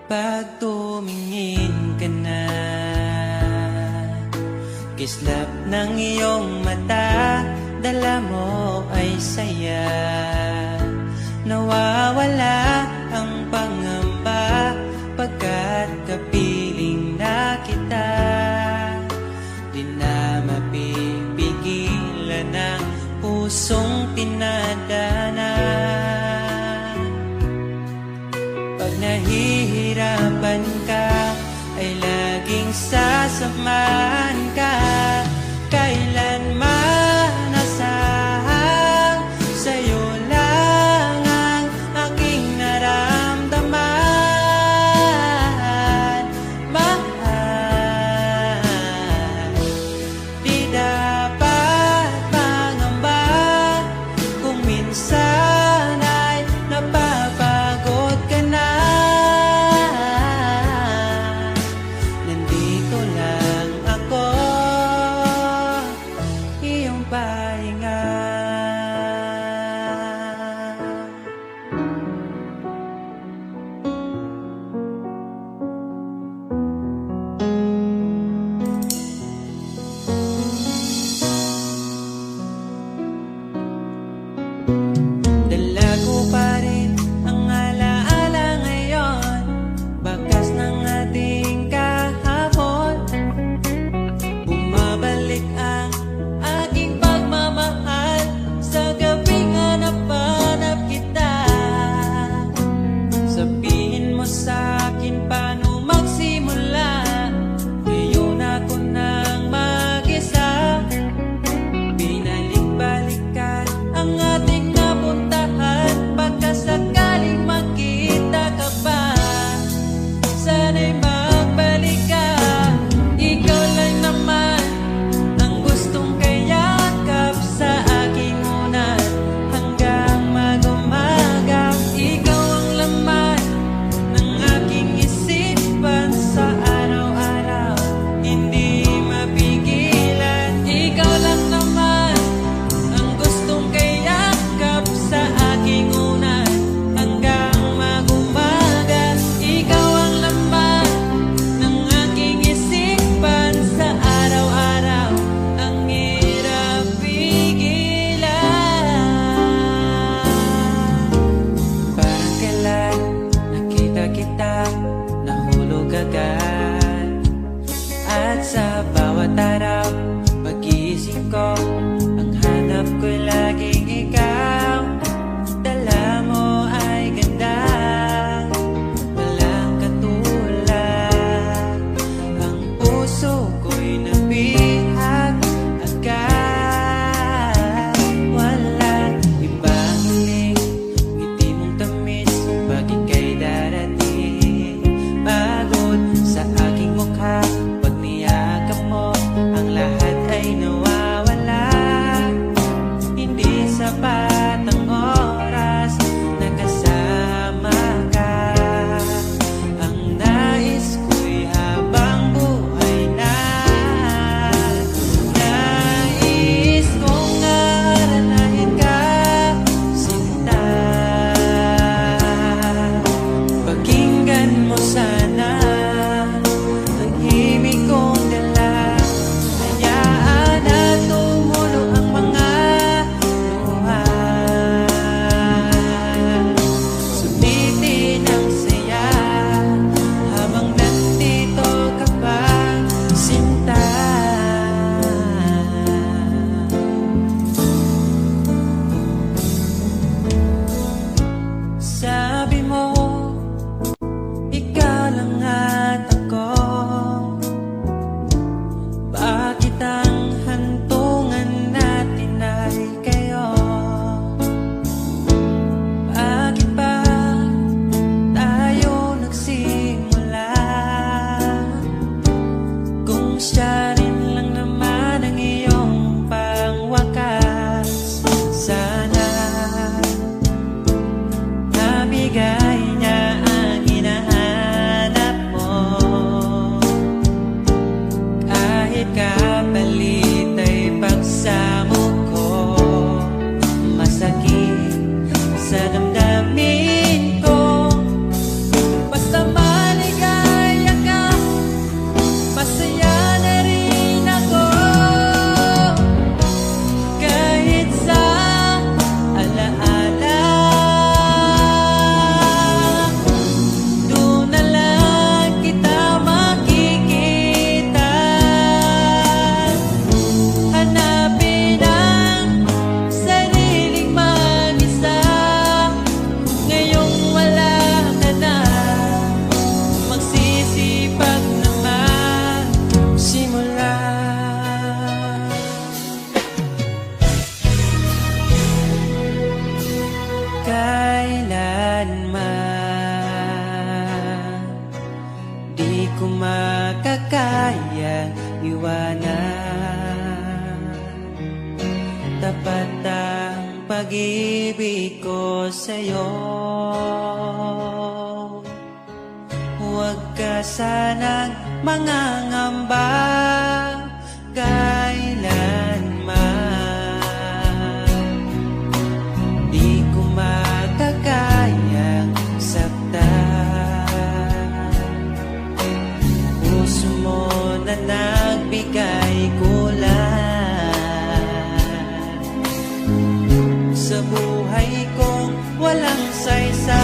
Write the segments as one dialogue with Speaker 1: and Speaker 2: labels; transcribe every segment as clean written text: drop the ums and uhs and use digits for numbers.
Speaker 1: Pag tumingin ka na, kislap ng iyong mata, dala mo ay saya. Nawawala ang pangamba pagkat kapiling na kita. Di na mapipigilan ang pusong tinadana. Pag nahihirapan ka, ay laging sasamahan ka. Kailanman asahang sa'yo lang ang aking naramdaman. Mahal, di dapat mangamba kung minsan ay napapagod ka na. Nandito lang ako pag-ibig ko sa'yo. Huwag ka sanang mangangamba kailanman. Di ko makakayang saktan. Puso mo na nagbigay kulan sa buhay kong walang saysay.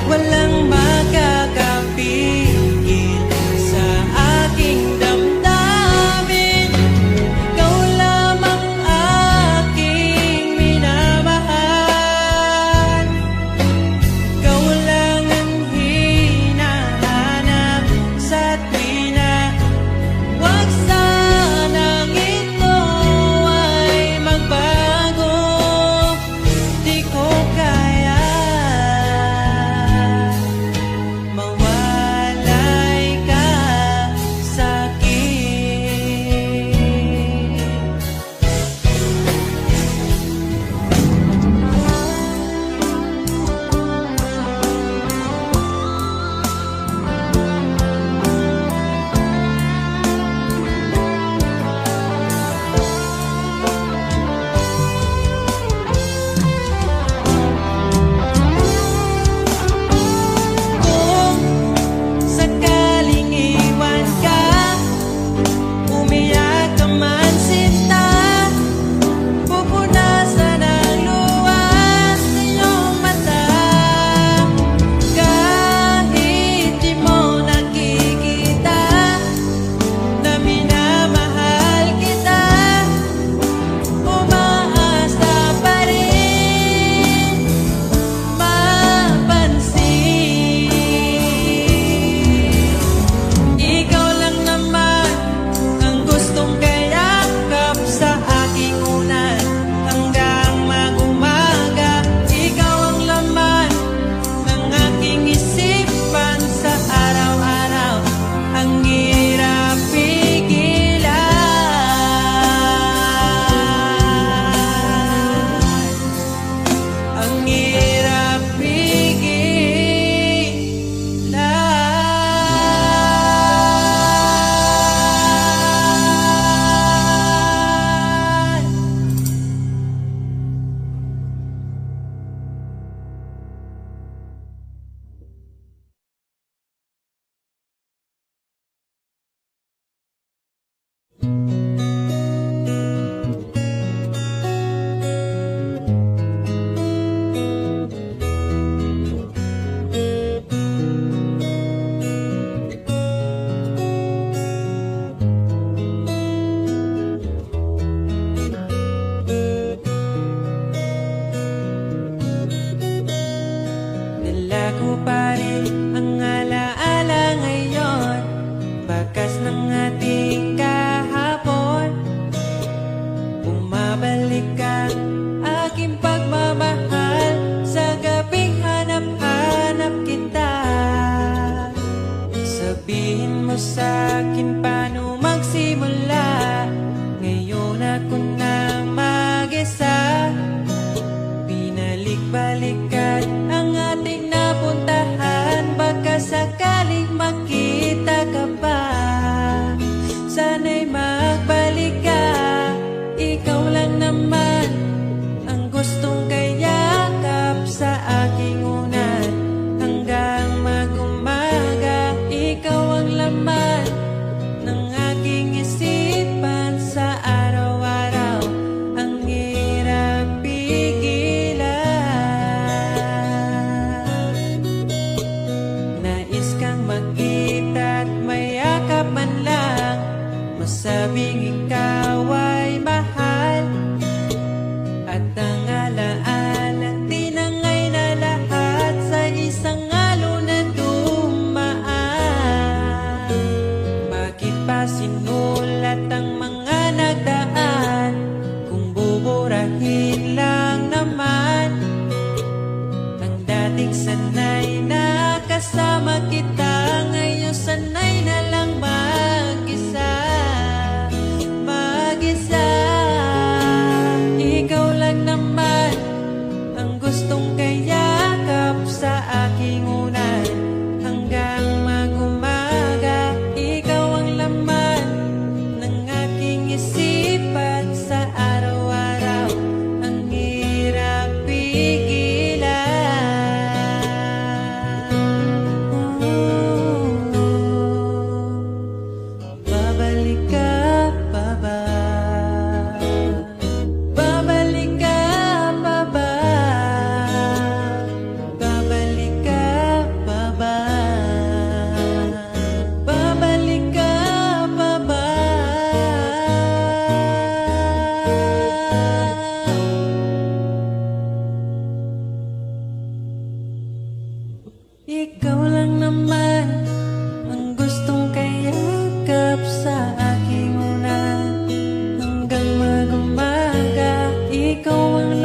Speaker 1: Walang makakapigil sa aking damdamin. Ikaw lamang aking minamahal. Ikaw lang ang hinahanap sa tuwina. Huwag sanang ito ay magbago. Di ko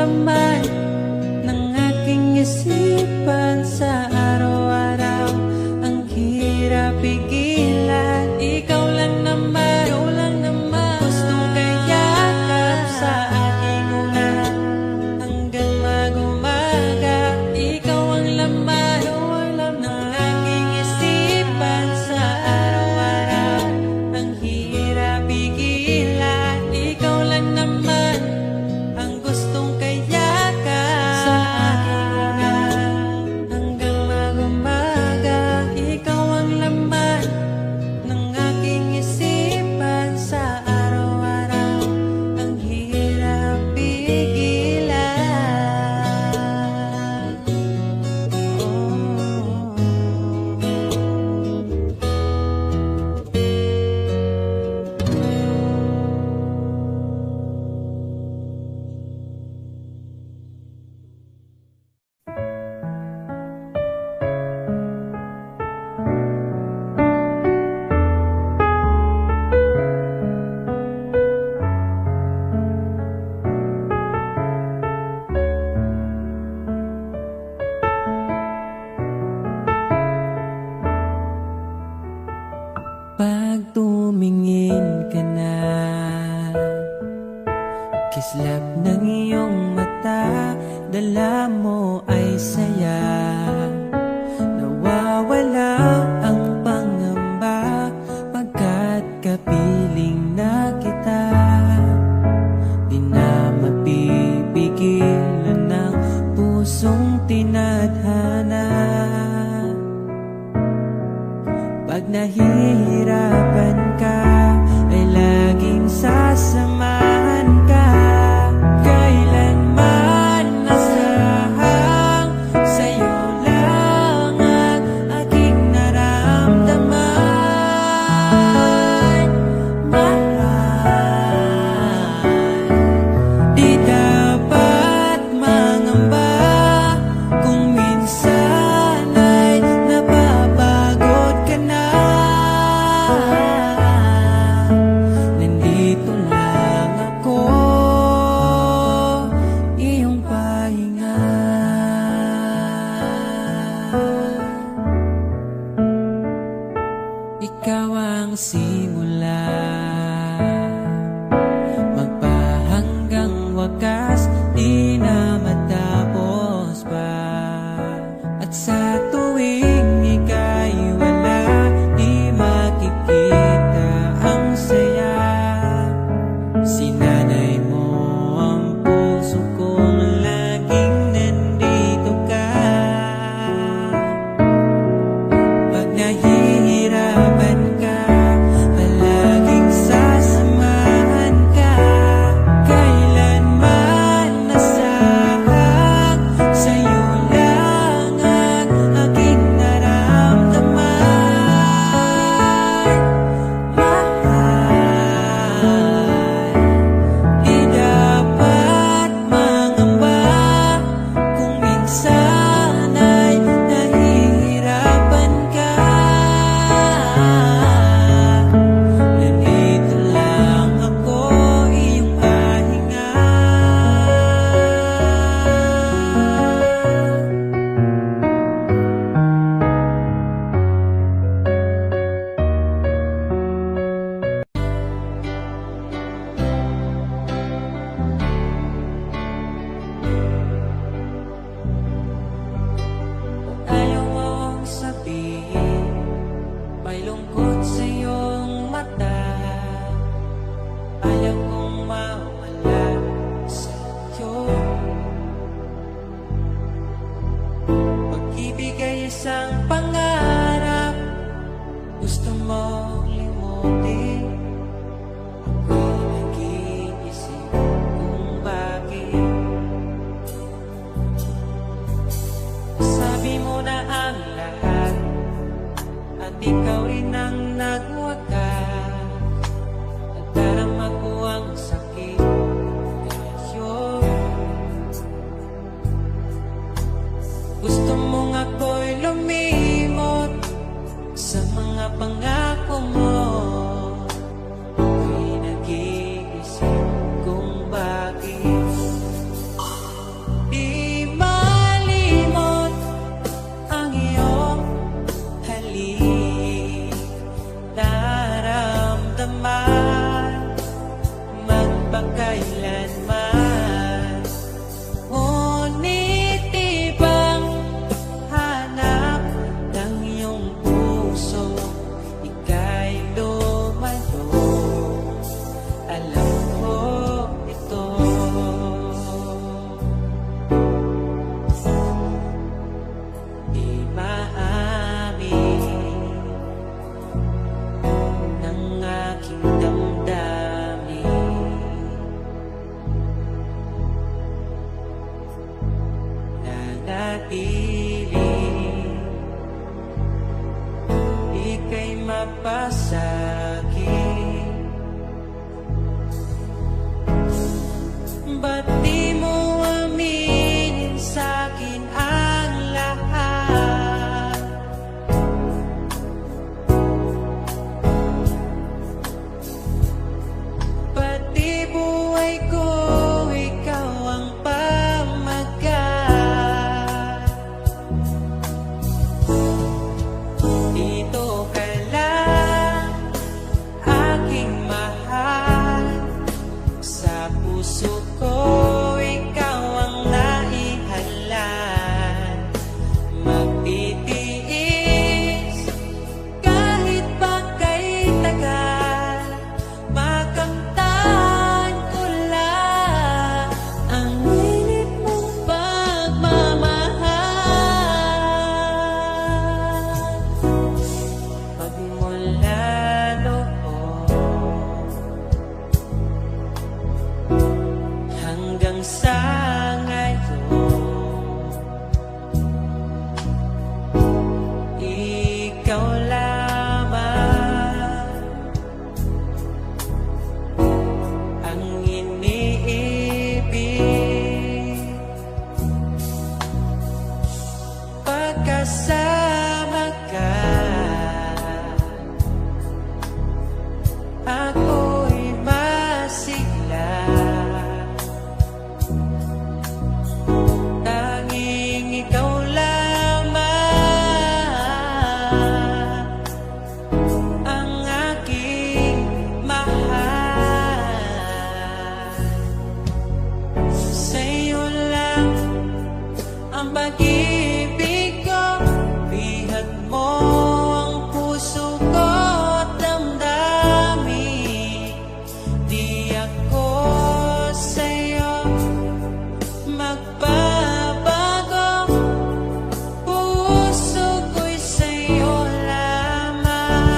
Speaker 1: laman ng aking isipan sa araw-araw. Ang hirap pigilan, ikaw lang naman, gustong kayakap sa aking ulan. Hanggang mag-umaga, ikaw ang laman ng aking isipan sa araw-araw. Ang hirap pigilan, ikaw lang naman ang gustong kayakap sa aking ulan. Hanggang mag-umaga, ikaw ang laman ng aking isipan sa araw-araw. Ang hirap pigilan. Pag tumingin ka na, kislap ng iyong mata, dala mo ay saya. Nawawala ang pangamba pagkat kapiling na kita. Di na mapipigilan ng pusong tinadhana. Pag nahihirapan ka, ay laging sasamahan ka. Kailanman nasahang sa'yo lang ang aking nararamdaman. sa ngayon. Ikaw lamang ang iniibig. Pagkasama ka, ako'y masigla. Tanging ikaw lamang ang aking mahal. Sa'yo lang ang pag-ibig ko, bihag mo ang puso ko at damdamin. Di ako sa'yo magbabago, puso ko'y sa'yo lamang.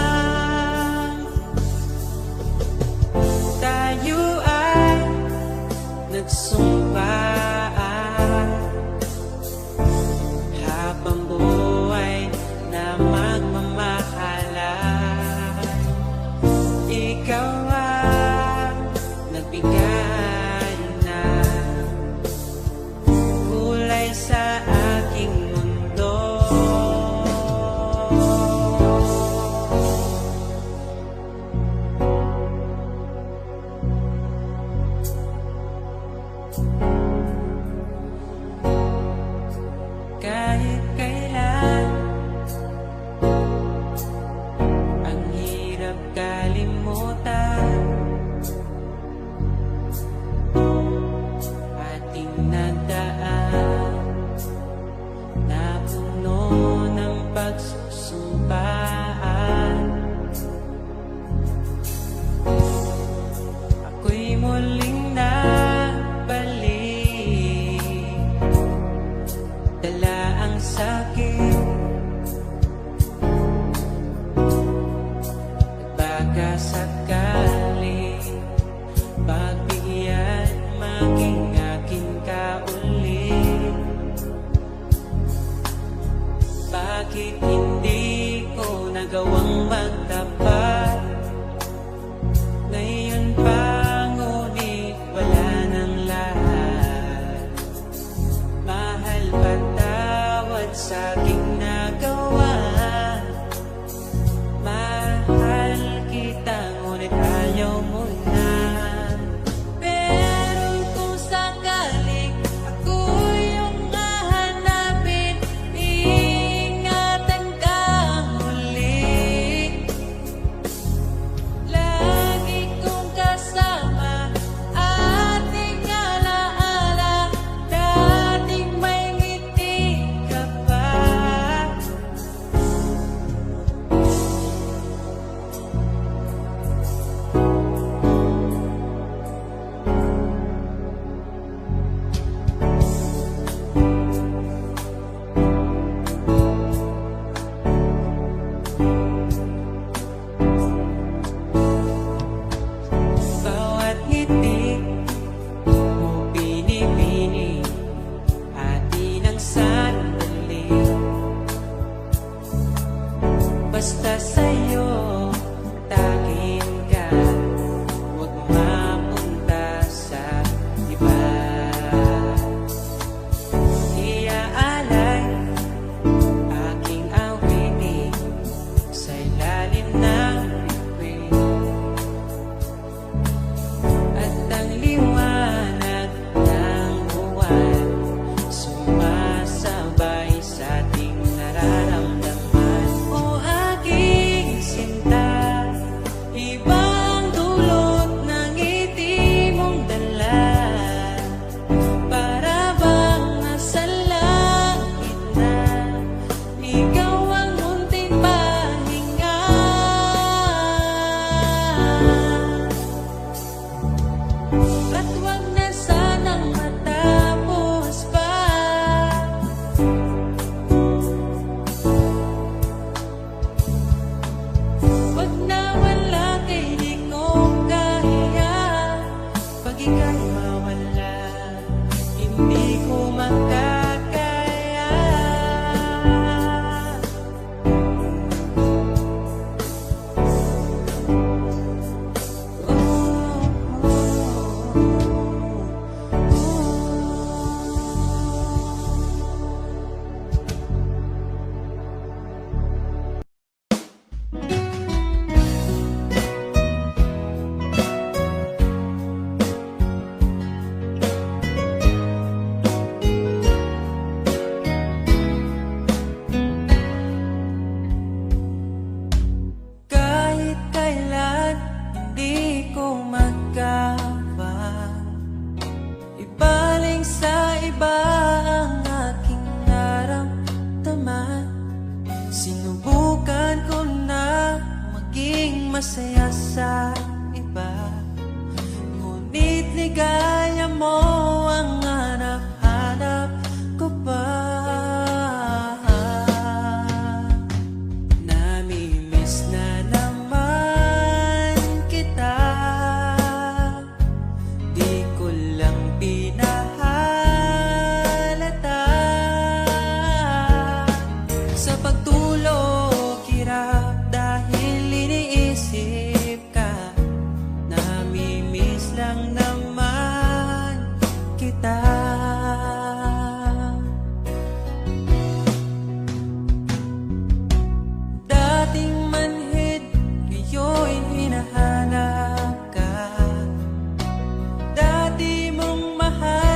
Speaker 1: Tayo ay nagsumpaan habang buhay na magmamahalan. Ikaw ang nagbigay ng kulay sa aking mundo. Kahit kailan, ang hirap kalimutan. Ating nagdaan na puno ng pagsusumpaan. Ako'y muling nabalik, dala ang sakit at baka sakali pagbigyan maging akin ka ulit. Bakit hindi ko nagawang magtapat? Ngayon pa ngunit wala nang lahat. Mahal, patawad sa aking nagawa. Mahal kita ngunit ayaw mo na. Pero kung saan iba ang aking naramdaman. Sinubukan ko na maging masaya sa iba, ngunit ligaya mo ang hanap-hanap ko pa. Namimiss na naman kita, di ko lang pinahalata. Sa pagtulog, hirap dahil iniisip ka. Namimiss lang naman kita. Dating manhid, ngayon hinahanap ka. Dati mong mahal,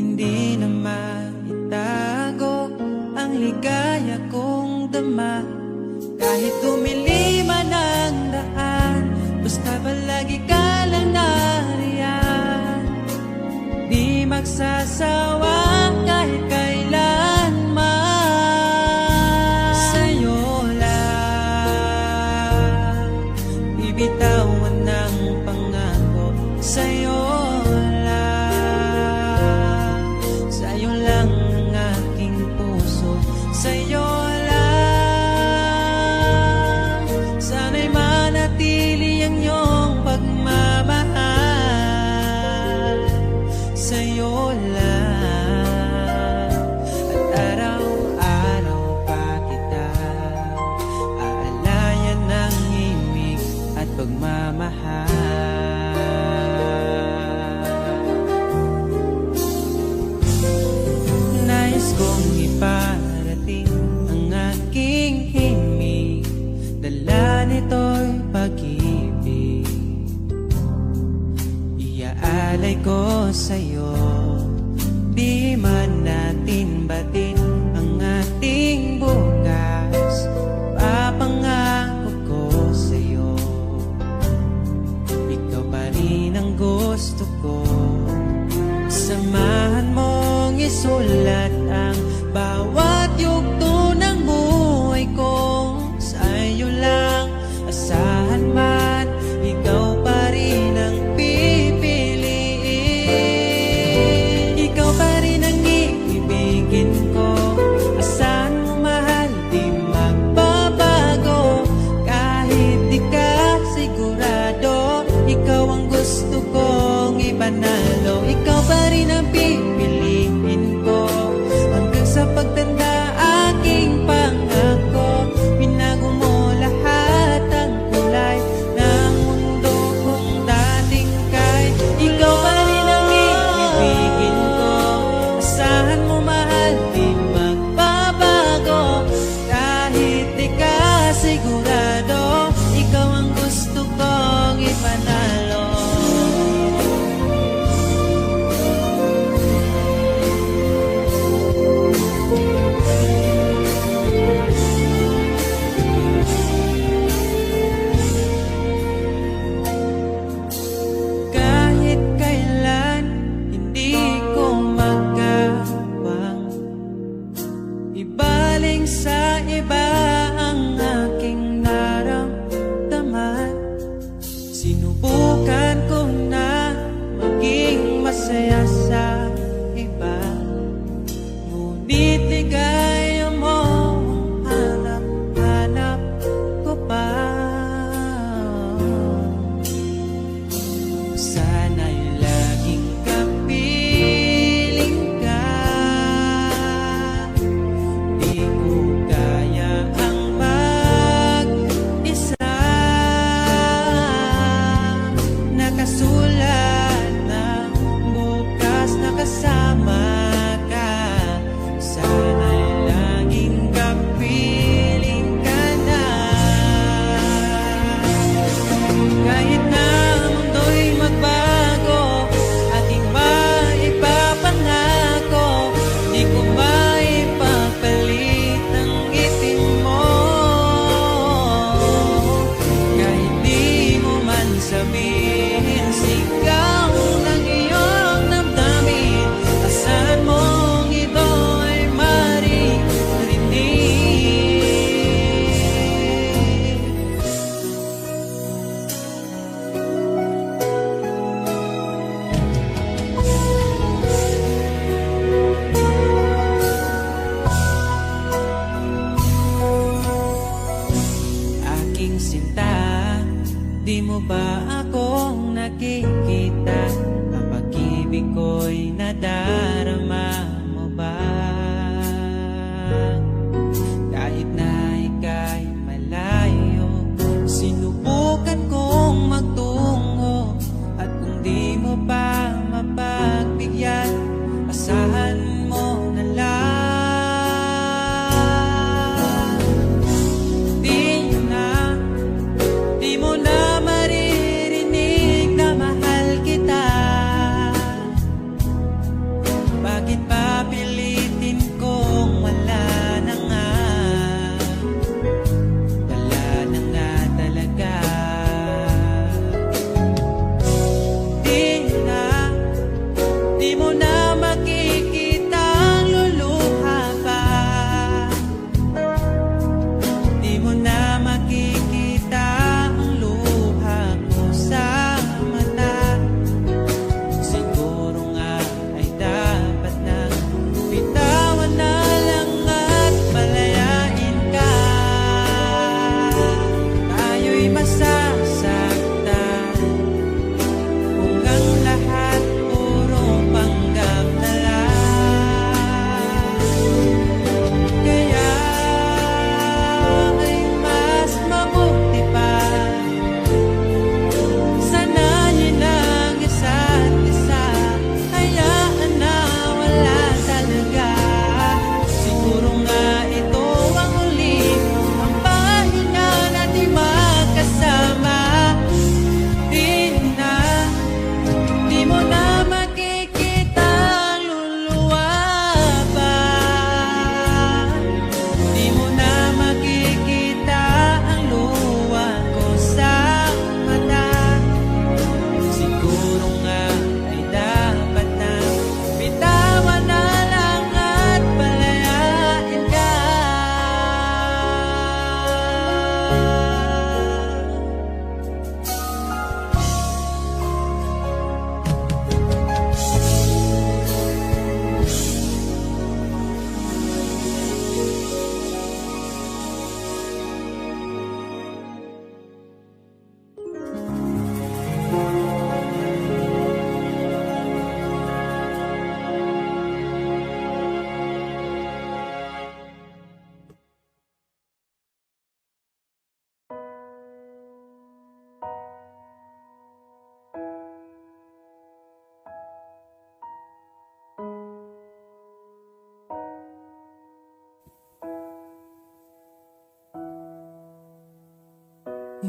Speaker 1: Hindi na maitago ang ligaya kong dama. Kahit tumili man ang daan, basta palagi ka lang nariyan. Di magsasawa kahit kailanman. Sa'yo lang bibitawan ng pangako. Sa'yo lang, sa'yo lang ang aking puso. Sa'yo lang, sana'y manatili ang iyong pagmamahal. Sa'yo lang, at araw-araw pa kita aalayan ng himig at pagmamahal. Nais kong iparating ang aking himig, dala nito'y pag-ibig. Iaalay ko sa'yo, di man natin batin ang ating bukas. Ipapangako ko sa'yo, ikaw pa rin ang gusto ko. Samahan mong isulat ang bawat yugto ng buhay ko. Sa'yo lang, asahan man, ikaw pa rin ang pipiliin. Ikaw pa rin ang iibigin ko. Asahan mo mahal, di magbabago. Kahit di ka sigurado, ikaw ang gusto kong ipanalo. Ikaw pa rin ang pipiliin ko hanggang sa pagtanda.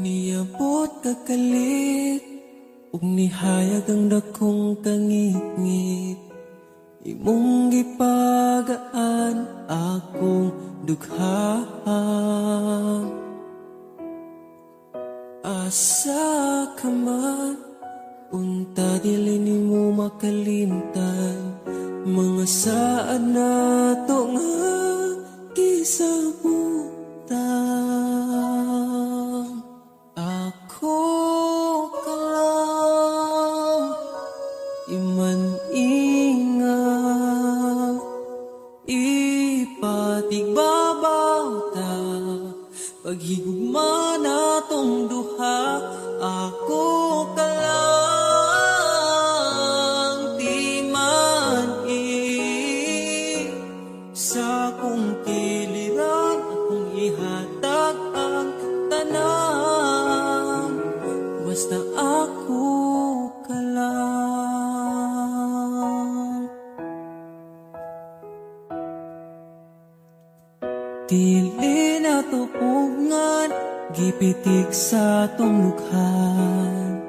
Speaker 2: Niabot kakalit ug nihayag ang dakong kangit-ngit. Imong gipagaan akong dughaan. Asa ka man, unta dili nimo makalimtan. Mga saad na to nga gisabutan. Ako ka lang, iman-ingat, ipatigbabaw ta. Paghigugma na tong duha, ako ka lang, di man-i. Sa kong kiliran, akong ihatag ang tanan. Basta ako ka lang. Dili na tupugngan, gipitik sa tong lukhan.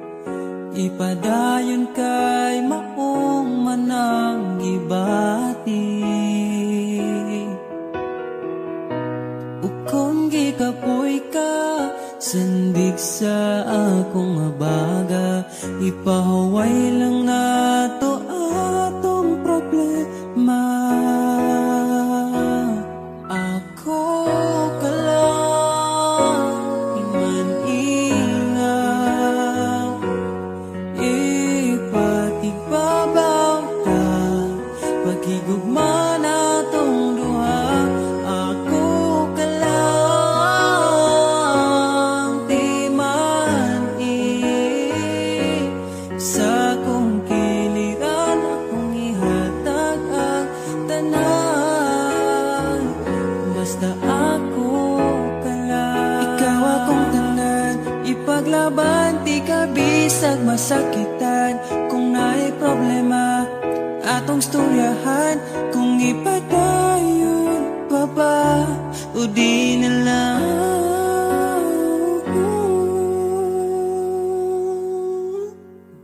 Speaker 2: Ipadayon kay maong manang gibati. Ukong gikapoy ka, sandig sa akong abaga. Ipahuway lang nato atong problema. Ako ka lang, iman-ingat, ipatigbabaw ta. Paghigugma na tong duha, ako ka lang, di man-i. Sa kong kiliran, akong ihatag ang tanan. Basta ako ka lang. Ikaw akong tanan, ipaglaban, di ka bisag masakitan. Kung naay problema, atong storyahan. Kung ipadayon pa ba, o di na lang.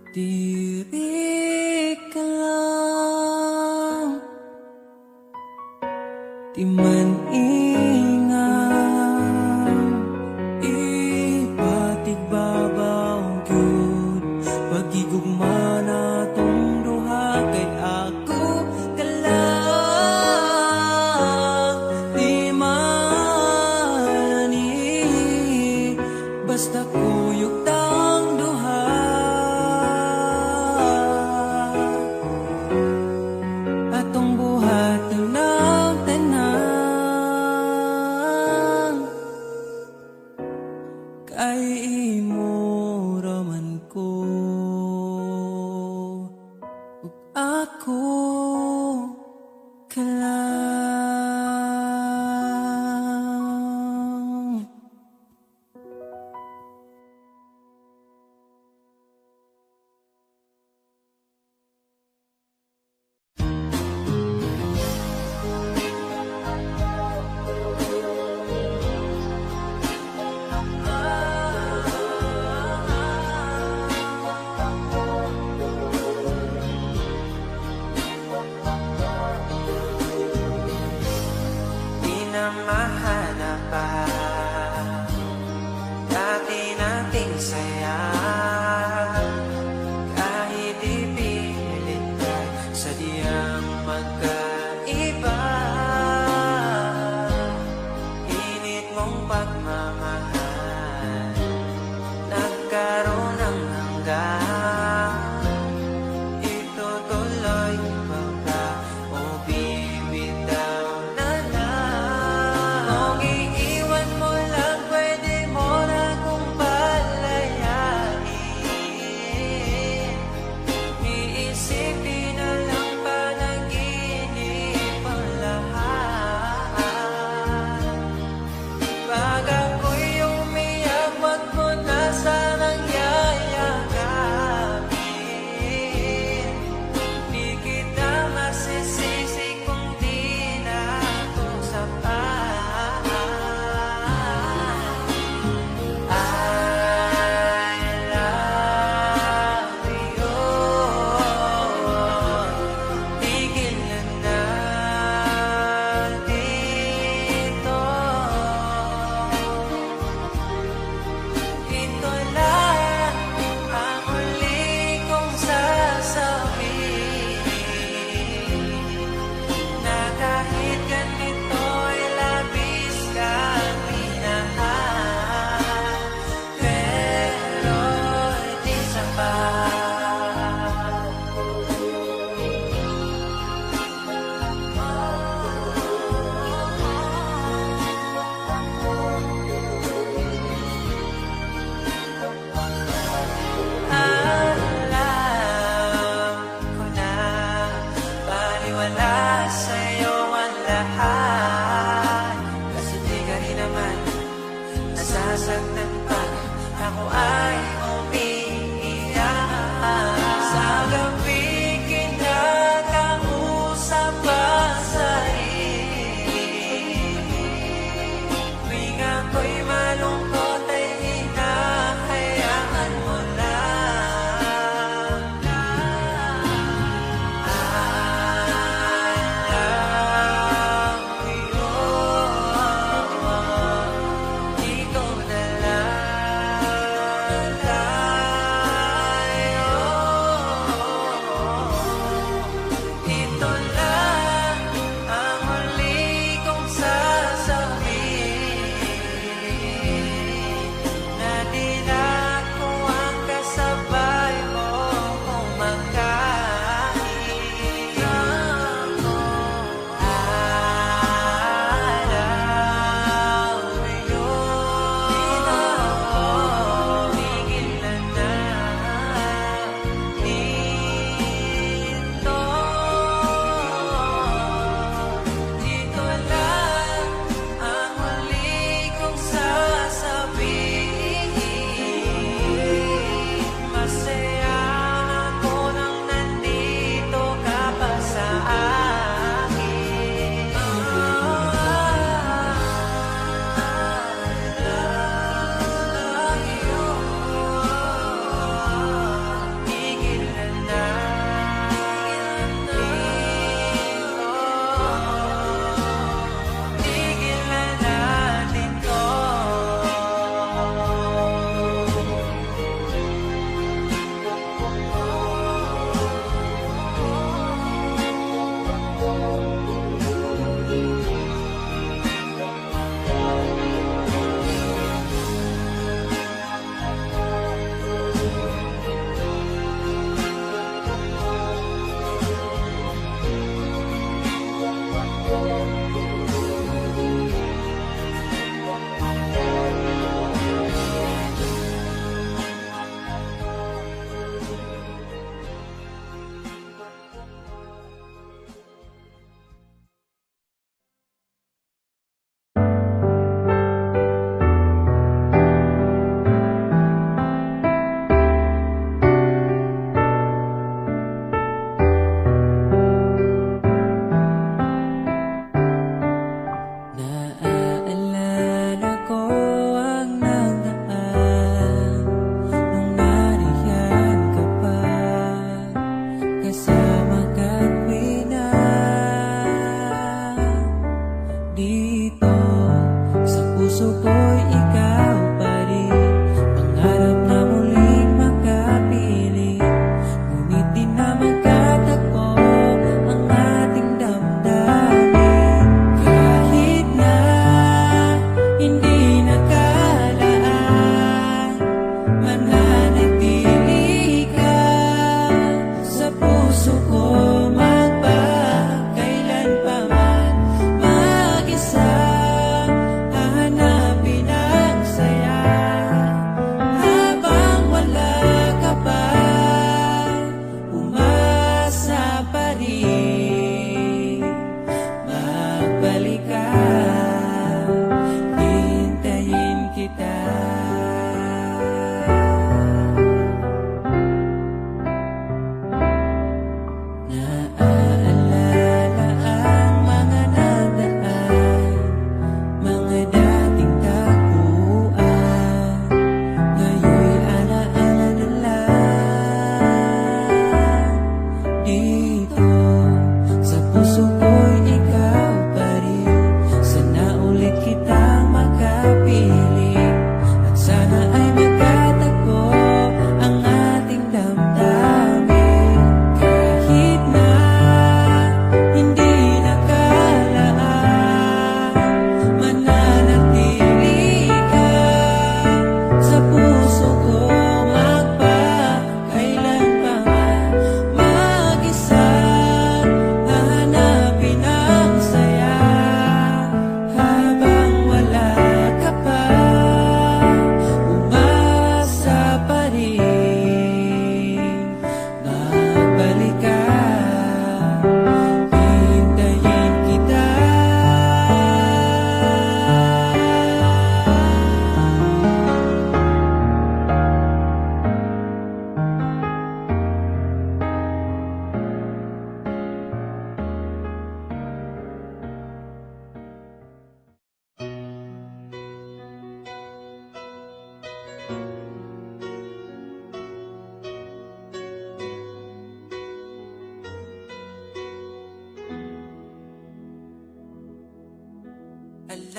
Speaker 2: Diri ka lang, di man-ingat, ipatigbabaw gyud. Paghigugma na tong duha, kay ako ka lang, di man-i. Basta kuyog tang duha, atong buhat ng tanan.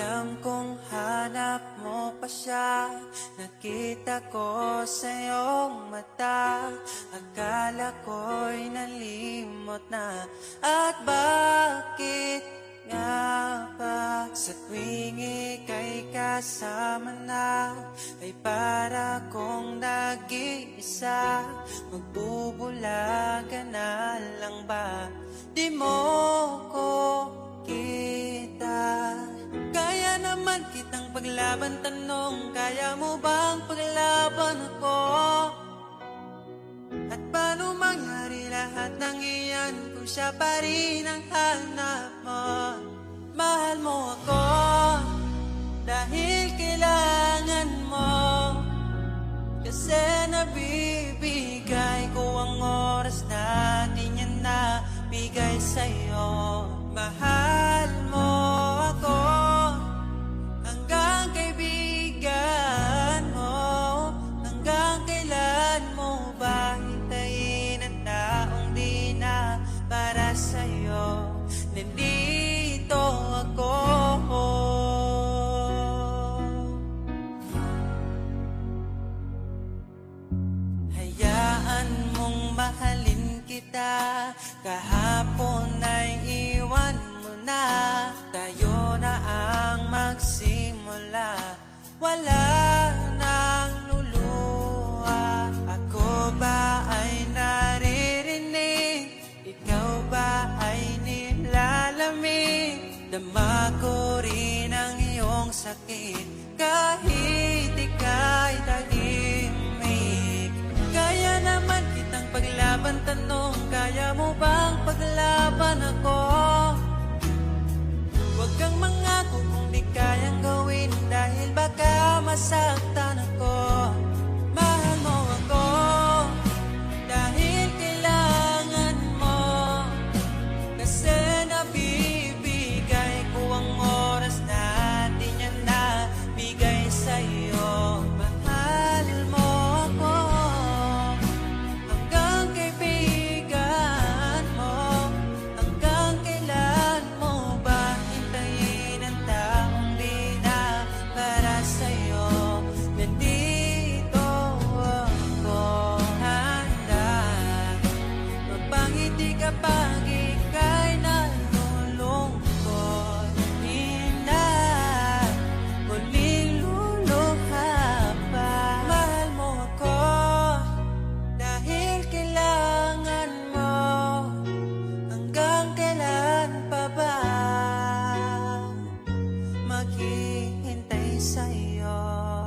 Speaker 2: Alam kong hanap mo pa siya, nakita ko sa iyong mata. Akala ko'y nalimot na, at bakit nga ba sa tuwing ika'y kasama na, ay para kong nag-iisa? Magbubulaga na lang ba? Di mo ko kita. Kaya naman kitang paglaban, tanong, kaya mo bang paglaban ako? At paano mangyari lahat ng iyan kung siya pa rin ang hanap mo? Mahal mo ako dahil kailangan mo, kasi nabibigay ko ang oras na di niya nabigay sa'yo. Mahal mo ako hanggang kaibigan mo. Hanggang kailan mo ba hintayin ang taong di na para sa'yo? Nandito ako. Hayaan mong mahalin kita, kahapon ay iwan mo na. Tayo na ang magsimula, wala nang luluha. Ako ba ay naririnig? Ikaw ba ay nilalamig? Dama ko rin ang iyong sakit kahit ika'y tahimik. Kaya naman kitang paglaban, tanong, kaya mo bang paglaban ako? Huwag kang mangako kung di kayang gawin, dahil baka masaktan ako. Mahal mo ako dahil kailangan mo, kasi nabibigay ko ang oras na di niya nabigay sa'yo. Mahal mo ako hanggang kaibigan mo. Hanggang kailan mo ba hintayin ang taong di na para sa'yo? Nandito ako, handa magpangiti kapag ika'y nalulungkot. Hindi muling luluha pa. Mahal mo ako dahil kailangan mo. Hanggang kailan pa ba maghihintay sa'yo?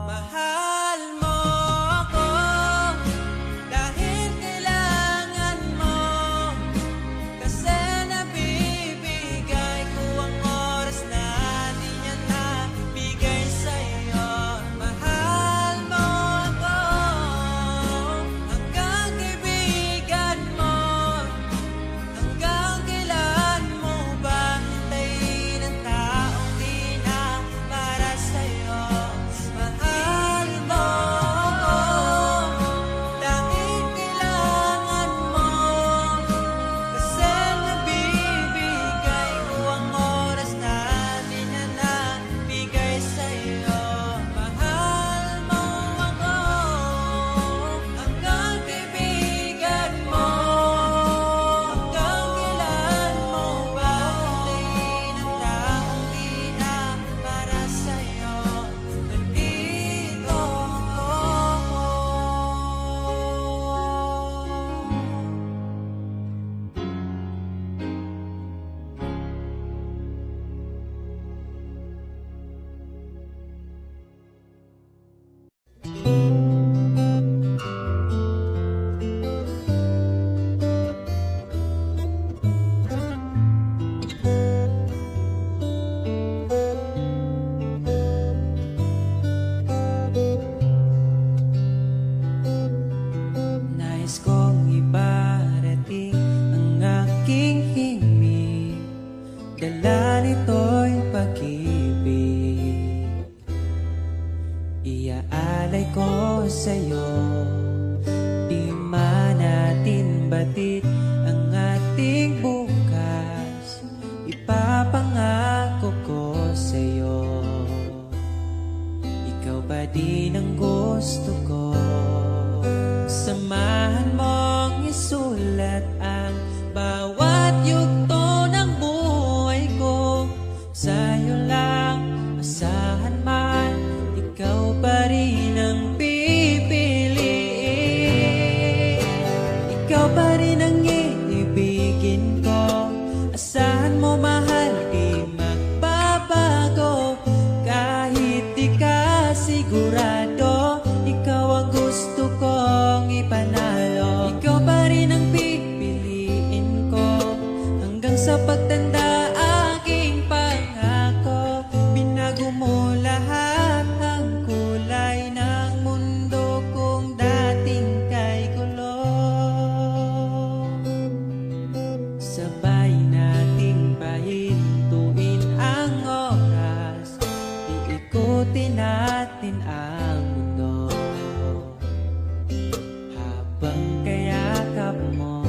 Speaker 2: Mahal mo ako dahil kailangan mo, kasi nabibigay ko ang oras na di niya nabigay sa'yo. Mahal mo ako hanggang kaibigan mo. Hanggang kailan mo ba hintayin ang taong di na para sa'yo? Mahal mo ako dahil kailangan mo, kasi nabibigay ko ang oras na di na nabigay sa'yo. Mahal mo ako hanggang kaibigan mo. Hanggang kailan mo ba hintayin ang taong di na para sa'yo? Nandito ako. Nais kong ibarating ang aking himig, dala nito'y pag-ibig. Iaalay ko sa'yo, di man natin batid ang ating bukas. Ipapangako ko sa'yo, din ang gusto ko. Samahan mong isulat ang bawat yugto ng buhay ko. Sa'yo lang, asahan man, ikaw pa rin ang pipiliin. Ikaw pa rin ang iibigin ko. Asahan mo mahal, di magbabago. Kahit di ka sigurado, ikaw ang gusto kong ipanalo. Ikaw pa rin ang pipiliin ko hanggang sa pagtanda, aking pangako. Binago mo lahat ang kulay ng mundo kung dating kay gulo. Sabay nating pahintuin ang oras, iikutin natin ang mundo. Habang kayakap mo,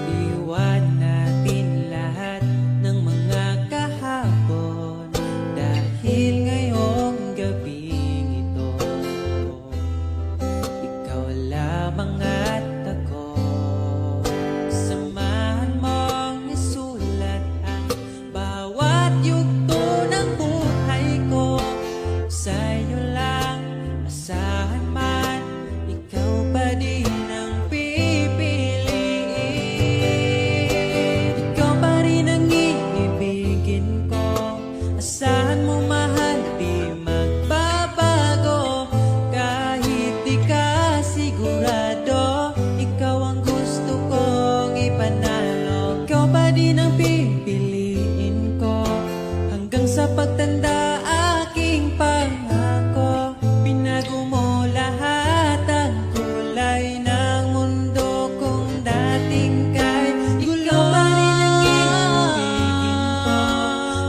Speaker 2: iwan natin lahat ng mga kahapon. Dahil ngayong gabing ito, ikaw lamang at ako. Samahan mong isulat ang bawat yugto ng buhay ko. Sa'yo lang, asahan man, ikaw pa din ang pipiliin. Ikaw pa rin ang iibigin ko. Asahan mo mahal, di magbabago. Kahit di ka sigurado, ikaw ang gusto kong ipanalo. Ikaw pa din ang pipiliin ko hanggang sa pagtanda, aking pangako. Binago mo lahat ang kulay ng mundo kung dating kay gulo. Ikaw pa rin ang iibigin ko.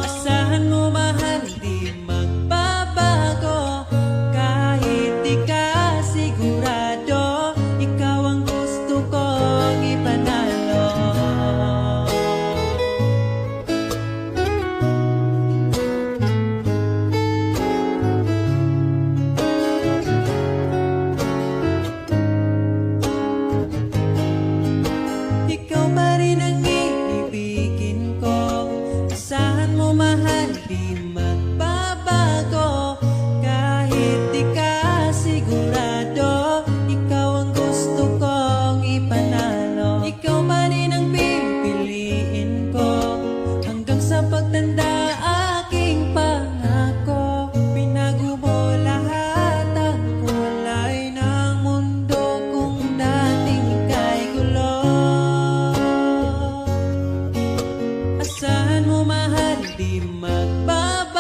Speaker 2: Asahan mo mahal, di magbabago. Kahit di ka sigurado, ikaw ang gusto kong ipanalo. Ikaw pa rin ang iibigin ko. Asahan mo mahal, di magbabago. Kahit di ka sigurado, ikaw ang gusto kong ipanalo. Ikaw pa rin ang pipiliin ko hanggang sa pagtanda, aking pangako. Binago mo lahat ang kulay ng mundo kung dating kay gulo. Asahan mo mahal, di magbabago.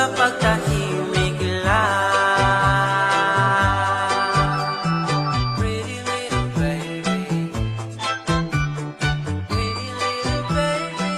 Speaker 2: kapag tahimik lang. Pretty little baby, pretty little baby.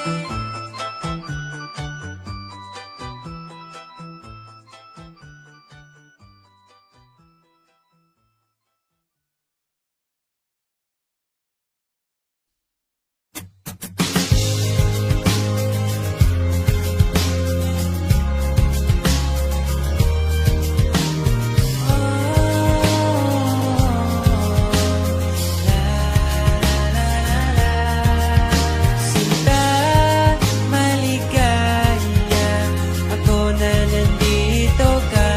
Speaker 2: Sinta, maligaya, ako na nandito ka.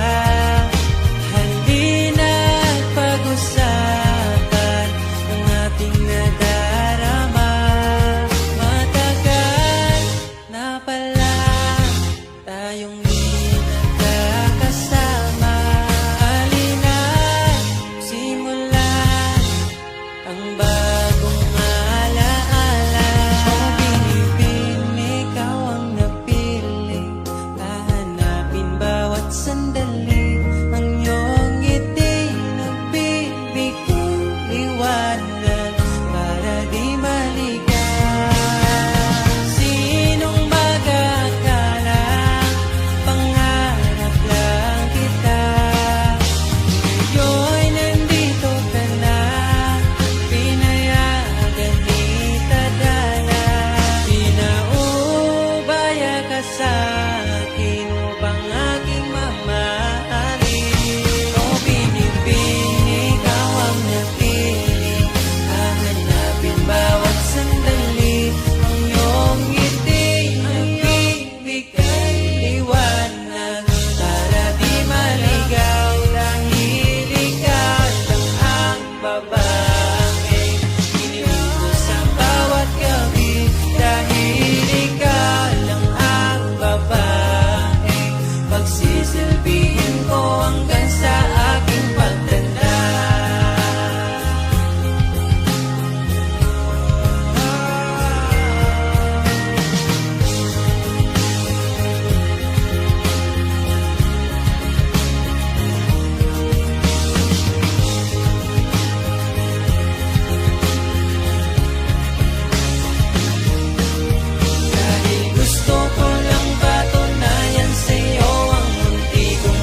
Speaker 2: Halina't pag-usapan ang ating nadarama. Matagal na pala tayong di nagkakasama. Halina't simulan ang bagong alaala. Binibining ikaw ang napili, hahanapin bawat sandali. Ang iyong ngiti nagbibigay liwanag para di maligaw. Sinong mag-akala, pangarap lang kita. Ngayon'y nandito ka na, pinayagan ni Tadhana. Pinaubaya ka sa'kin upang aking mamahalin. O binibining ikaw ang napili, hahanapin bawat sandali. Ang iyong ngiti nagbibigay liwanag para di maligaw. Dahil ikaw lang ang babae hiniling ko sa bawat gabi. Dahil ikaw lang ang babae pagsisilbihin ko hanggang sa aking pagtanda. Dahil gusto ko lang patunayan sa'yo ang munti kong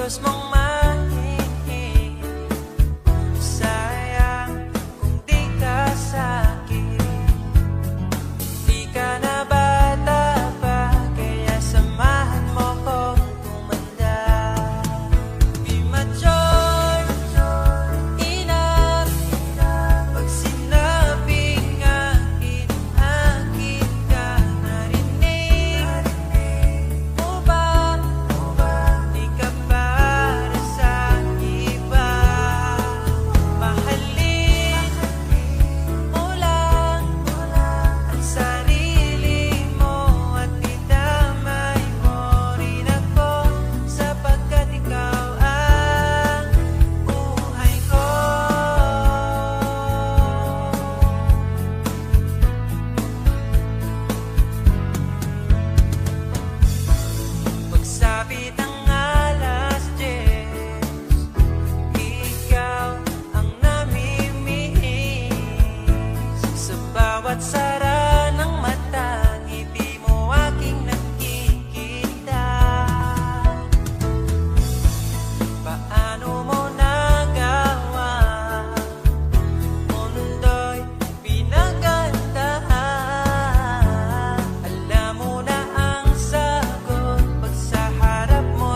Speaker 2: kilos mong mahihing. Sayang kung di ka sa'kin. Di ka na bata pa, kaya samahan mo kong tumanda. Di mature enough pag sinabing akin, akin ka. Narinig mo ba? Di ka para sa iba. Mahalin mo lang ang sarili mo at idamay mo rin ako, sapagkat ikaw ang buhay ko. Pagsapit ang alas 10, ikaw ang namimiss. Sa bawat sara ng mata, ngiti mo aking nakikita. Paano mo nagawa? Mundo'y pinaganda. Alam mo na ang sagot pag sa harap mo